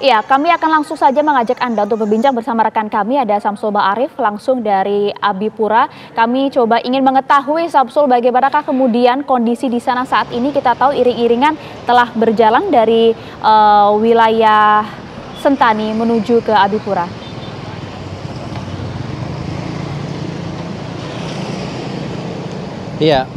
Iya, kami akan langsung saja mengajak Anda untuk berbincang bersama rekan kami, ada Samsul Ma'arif langsung dari Abipura. Kami coba ingin mengetahui, Samsul, bagaimanakah kemudian kondisi di sana saat ini. Kita tahu iring-iringan telah berjalan dari wilayah Sentani menuju ke Abipura. Iya,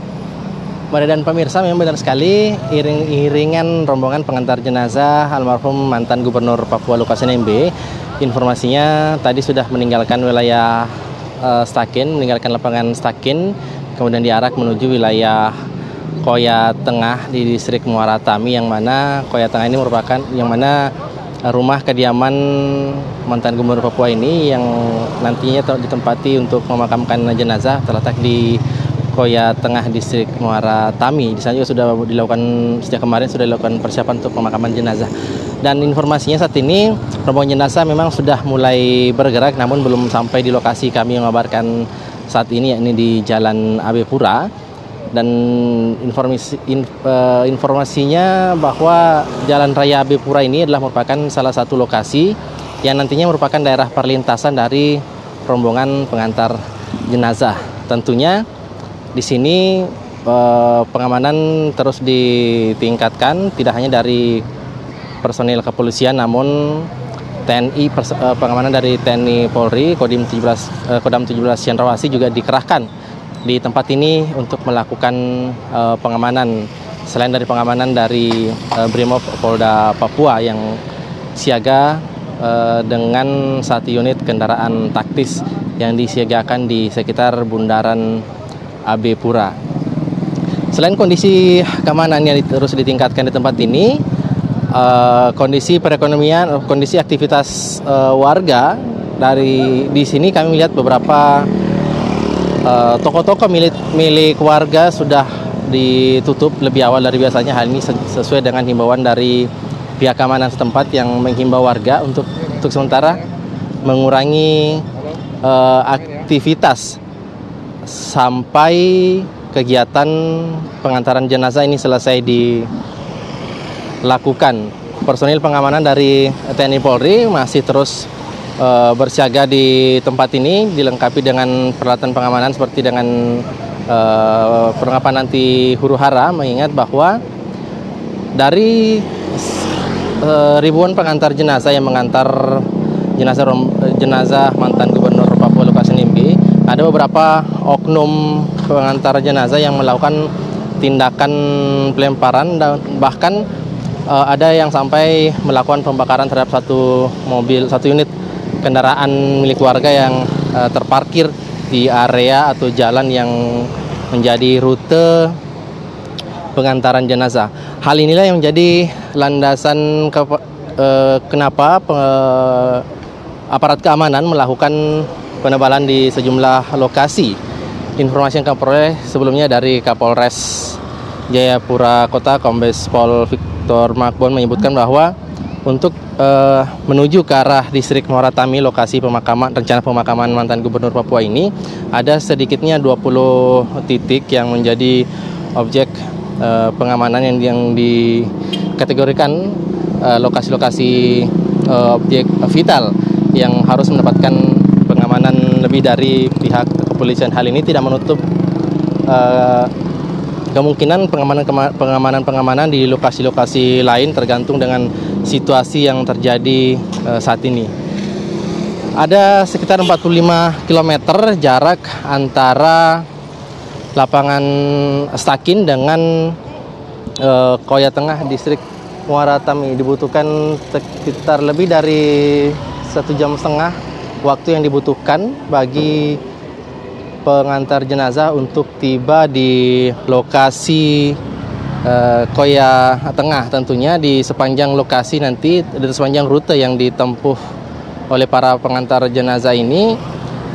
dan pemirsa, memang benar sekali, iring-iringan rombongan pengantar jenazah almarhum mantan Gubernur Papua Lukas NMB, informasinya tadi sudah meninggalkan wilayah Stakin, meninggalkan lapangan Stakin, kemudian diarak menuju wilayah Koya Tengah di distrik Muara Tami, yang mana Koya Tengah ini merupakan rumah kediaman mantan Gubernur Papua ini yang nantinya ditempati untuk memakamkan jenazah, terletak di Koya Tengah distrik Muara Tami. Di sana juga sudah dilakukan, sejak kemarin sudah dilakukan persiapan untuk pemakaman jenazah. Dan informasinya saat ini rombongan jenazah memang sudah mulai bergerak, namun belum sampai di lokasi kami mengabarkan saat ini, yakni di Jalan Abipura. Dan informasinya bahwa Jalan Raya Abipura ini adalah merupakan salah satu lokasi yang nantinya merupakan daerah perlintasan dari rombongan pengantar jenazah. Tentunya di sini pengamanan terus ditingkatkan, tidak hanya dari personil kepolisian, namun TNI, pengamanan dari TNI Polri, Kodam 17 Cendrawasih juga dikerahkan di tempat ini untuk melakukan pengamanan. Selain dari pengamanan dari Brimob Polda Papua yang siaga dengan 1 unit kendaraan taktis yang disiagakan di sekitar bundaran Abipura. Selain kondisi keamanan yang terus ditingkatkan di tempat ini, kondisi perekonomian, kondisi aktivitas warga di sini kami melihat beberapa toko-toko milik warga sudah ditutup lebih awal dari biasanya. Hal ini sesuai dengan himbauan dari pihak keamanan setempat yang menghimbau warga untuk sementara mengurangi aktivitas sampai kegiatan pengantaran jenazah ini selesai dilakukan. Personil pengamanan dari TNI Polri masih terus bersiaga di tempat ini, dilengkapi dengan peralatan pengamanan seperti dengan perlengkapan anti huru-hara, mengingat bahwa dari ribuan pengantar jenazah yang mengantar jenazah mantan Gubernur Papua Lukas NMB, ada beberapa oknum pengantar jenazah yang melakukan tindakan pelemparan, dan bahkan ada yang sampai melakukan pembakaran terhadap satu unit kendaraan milik warga yang terparkir di area atau jalan yang menjadi rute pengantaran jenazah. Hal inilah yang menjadi landasan kenapa aparat keamanan melakukan penebalan di sejumlah lokasi. Informasi yang kami peroleh sebelumnya dari Kapolres Jayapura Kota, Kombes Pol Victor Makbon, menyebutkan bahwa untuk menuju ke arah distrik Muara Tami, lokasi rencana pemakaman mantan Gubernur Papua ini, ada sedikitnya 20 titik yang menjadi objek pengamanan yang dikategorikan lokasi-lokasi objek vital yang harus mendapatkan pengamanan lebih dari pihak kepolisian. Hal ini tidak menutup kemungkinan pengamanan di lokasi-lokasi lain, tergantung dengan situasi yang terjadi saat ini. Ada sekitar 45 km jarak antara lapangan Stakin dengan Koya Tengah distrik Muara Tami. Dibutuhkan sekitar lebih dari 1,5 jam waktu yang dibutuhkan bagi pengantar jenazah untuk tiba di lokasi Koya Tengah. Tentunya di sepanjang lokasi nanti, di sepanjang rute yang ditempuh oleh para pengantar jenazah ini,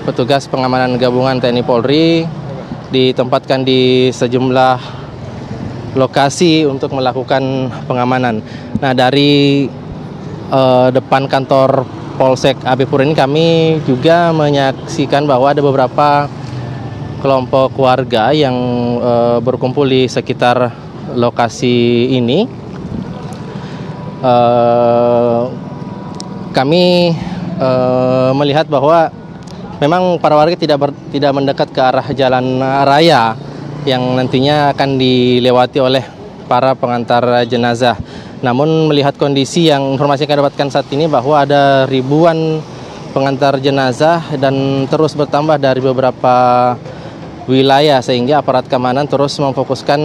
petugas pengamanan gabungan TNI Polri ditempatkan di sejumlah lokasi untuk melakukan pengamanan. Nah, dari depan kantor Polsek Abipura ini kami juga menyaksikan bahwa ada beberapa kelompok warga yang berkumpul di sekitar lokasi ini. kami melihat bahwa memang para warga tidak mendekat ke arah jalan raya yang nantinya akan dilewati oleh para pengantar jenazah. Namun melihat kondisi yang informasi yang kami dapatkan saat ini bahwa ada ribuan pengantar jenazah dan terus bertambah dari beberapa wilayah, sehingga aparat keamanan terus memfokuskan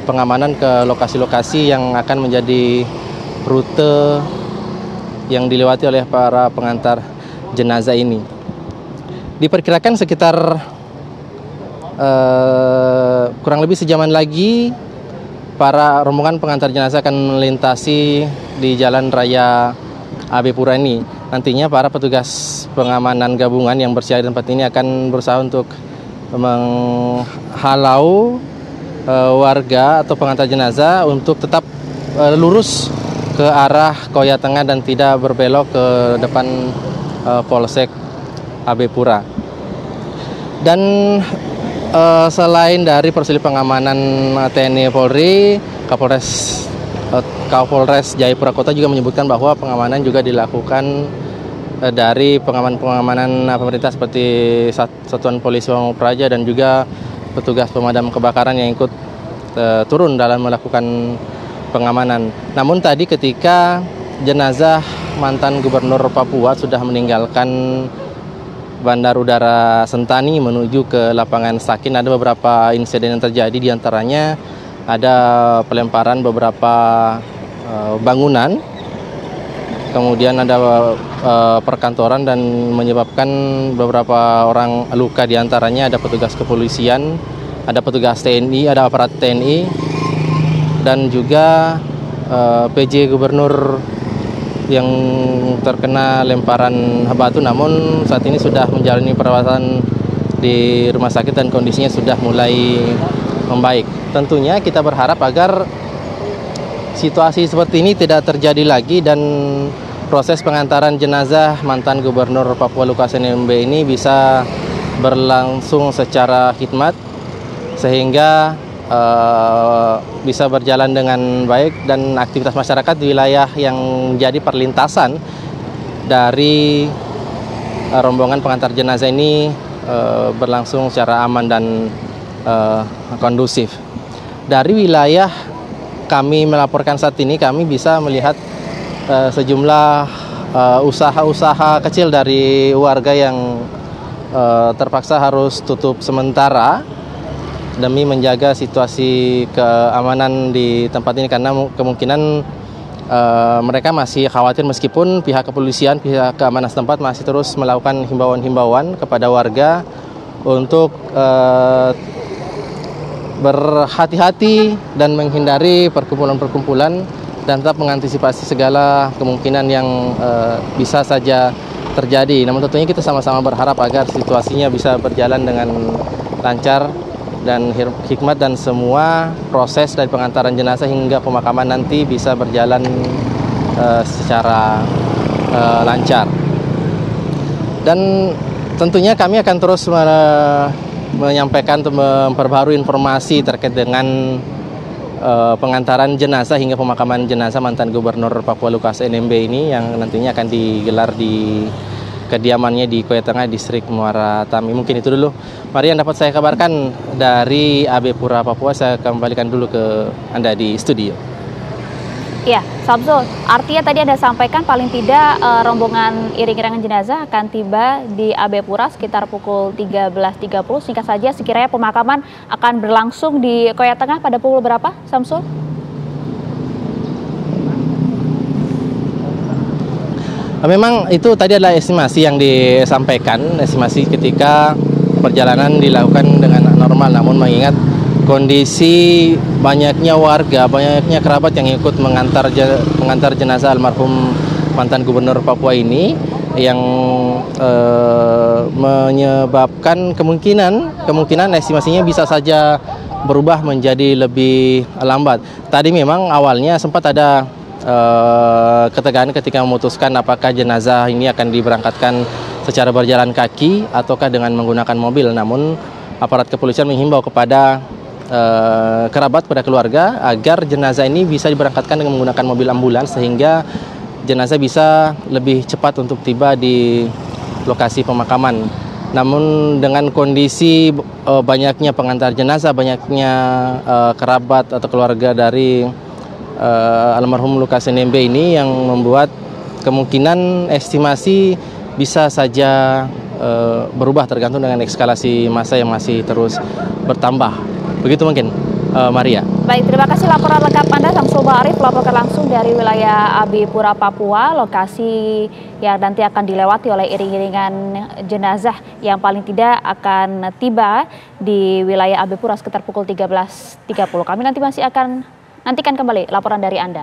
pengamanan ke lokasi-lokasi yang akan menjadi rute yang dilewati oleh para pengantar jenazah ini. Diperkirakan sekitar kurang lebih sejaman lagi para rombongan pengantar jenazah akan melintasi di Jalan Raya AB Pura ini. Nantinya para petugas pengamanan gabungan yang bersiaga di tempat ini akan berusaha untuk menghalau warga atau pengantar jenazah untuk tetap lurus ke arah Koya Tengah dan tidak berbelok ke depan Polsek AB Pura. Dan selain dari personil pengamanan TNI Polri, Kapolres Jayapura Kota juga menyebutkan bahwa pengamanan juga dilakukan dari pengamanan pemerintah seperti Satuan Polisi Pamung Praja dan juga petugas pemadam kebakaran yang ikut turun dalam melakukan pengamanan. Namun tadi ketika jenazah mantan Gubernur Papua sudah meninggalkan Bandar Udara Sentani menuju ke lapangan Sakin, ada beberapa insiden yang terjadi, diantaranya ada pelemparan beberapa bangunan, kemudian ada perkantoran dan menyebabkan beberapa orang luka, diantaranya ada petugas kepolisian, ada petugas TNI, ada aparat TNI, dan juga PJ Gubernur yang terkena lemparan batu, namun saat ini sudah menjalani perawatan di rumah sakit dan kondisinya sudah mulai membaik. Tentunya kita berharap agar situasi seperti ini tidak terjadi lagi dan proses pengantaran jenazah mantan Gubernur Papua Lukas NMB ini bisa berlangsung secara hikmat sehingga bisa berjalan dengan baik dan aktivitas masyarakat di wilayah yang jadi perlintasan dari rombongan pengantar jenazah ini berlangsung secara aman dan kondusif. Dari wilayah kami melaporkan saat ini, kami bisa melihat sejumlah usaha-usaha kecil dari warga yang terpaksa harus tutup sementara demi menjaga situasi keamanan di tempat ini, karena kemungkinan mereka masih khawatir meskipun pihak kepolisian, pihak keamanan setempat masih terus melakukan himbauan-himbauan kepada warga untuk berhati-hati dan menghindari perkumpulan-perkumpulan dan tetap mengantisipasi segala kemungkinan yang bisa saja terjadi. Namun tentunya kita sama-sama berharap agar situasinya bisa berjalan dengan lancar dan hikmat dan semua proses dari pengantaran jenazah hingga pemakaman nanti bisa berjalan secara lancar. Dan tentunya kami akan terus menyampaikan atau memperbarui informasi terkait dengan pengantaran jenazah hingga pemakaman jenazah mantan Gubernur Papua Lukas NMB ini yang nantinya akan digelar di kediamannya di Koya Tengah, Distrik Muara Tami. Mungkin itu dulu, mari yang dapat saya kabarkan dari AB Pura Papua. Saya kembalikan dulu ke Anda di studio. Ya, Samsul, artinya tadi Anda sampaikan paling tidak rombongan iring-iringan jenazah akan tiba di AB Pura sekitar pukul 13.30. Singkat saja, sekiranya pemakaman akan berlangsung di Koya Tengah pada pukul berapa, Samsul? Memang itu tadi adalah estimasi yang disampaikan, estimasi ketika perjalanan dilakukan dengan normal, namun mengingat kondisi banyaknya warga, banyaknya kerabat yang ikut mengantar jenazah almarhum mantan Gubernur Papua ini yang menyebabkan kemungkinan estimasinya bisa saja berubah menjadi lebih lambat. Tadi memang awalnya sempat ada ketegangan ketika memutuskan apakah jenazah ini akan diberangkatkan secara berjalan kaki ataukah dengan menggunakan mobil. Namun aparat kepolisian menghimbau kepada kerabat, kepada keluarga agar jenazah ini bisa diberangkatkan dengan menggunakan mobil ambulans sehingga jenazah bisa lebih cepat untuk tiba di lokasi pemakaman. Namun dengan kondisi banyaknya pengantar jenazah, banyaknya kerabat atau keluarga dari almarhum Lukas NMB ini yang membuat kemungkinan estimasi bisa saja berubah tergantung dengan eskalasi massa yang masih terus bertambah. Begitu mungkin, Maria. Baik, terima kasih laporan lengkap Anda, Samsul Arif, melaporkan langsung dari wilayah Abipura, Papua, lokasi yang nanti akan dilewati oleh iring-iringan jenazah yang paling tidak akan tiba di wilayah Abipura sekitar pukul 13.30. Kami nanti masih akan nantikan kembali laporan dari Anda.